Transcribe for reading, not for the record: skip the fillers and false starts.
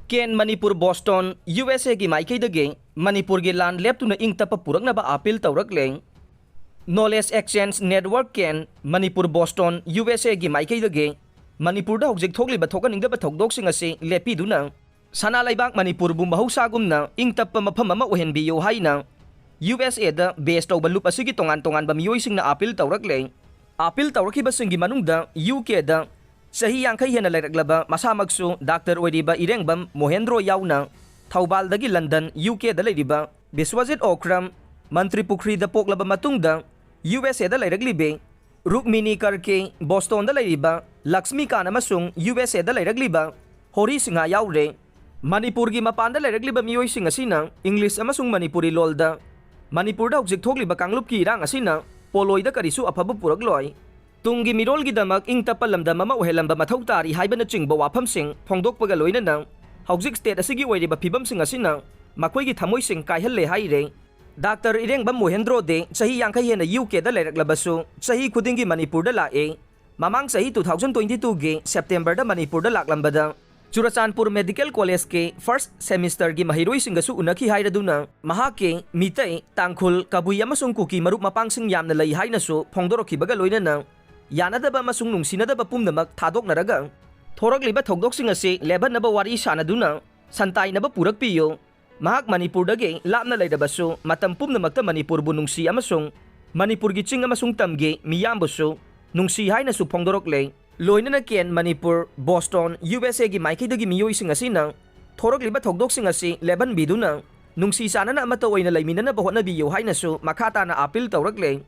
Ken Manipur Boston USA gi maikhaidagi Manipur gi lan leptuna ingtapa puraknaba appeal tawrakleng. Knowledge Exchange Network Ken Manipur Boston USA gi maikhaidagi Manipur da hojik thokliba thokaningdaba thokdoksing asi lepiduna sana laibak Manipur bu mahusagumna ingtapa mafam ama ohenbiyo haina USA da base tawba lup asigi tongan ba miyoisingna appeal tawrakleng. Appeal tawrakibasinggi manungda UK da Sahi Yankai hena lairaklaba masamagsu Dr. Oiriba Irengbam Mohendro Yauna Taubaldagi London UK da lairiba Biswajit Okram Mantri Pukri da poklaba matungda USA da lairaglibe Rukmini Karke Boston da lairiba Lakshmi Khan amasung USA da lairagliba Hori Singha yaure Manipur gi mapan da lairagliba miyoy sing asina English amasung Manipuri lolda Manipur da hujik thokliba kanglup ki irang asina Poloi da karisu afaba purakloi Tungi mirol gi damak ing tapalamda mama ohelamba mathau tari haibana chingba wafamsing phongdokpaga loinana hauzik state asigi oiriba phibamsing asina makhoi gi thamoising kaihalle haire Dr. Irengbam Mohendro de sahi yangkai hena UK da lairaklebasu sahi khudingi Manipur da lae mamang sahi 2022 gi September da Manipur da laklambada Churachandpur Medical College ke first semester gi mahiroi singasu unaki hairaduna mahake mitai tangkhul kabui amasung kuki marup mapangsing yamna lai hainasu phongdorokhibaga loinana Yanadaba amasung nungsinadaba pumnamak thadoknaraga thoragliba thokdoksing ase lebanaba wari sanaduna santainaba purakpiyo mahak Manipurdagi lapna laidabasu matam pumnamakta Manipur bu nungsi amasung Manipur gi ching amasung tamge miyambusu nungsi hainasu phongdorokle loinana Ken Manipur Boston USA gi maikhaidagi miyoising asina thoragliba thokdoksing ase leban biduna nungsi sanana amata oina laiminana ba hotnabiyo hainasu makhata na appeal tawrakle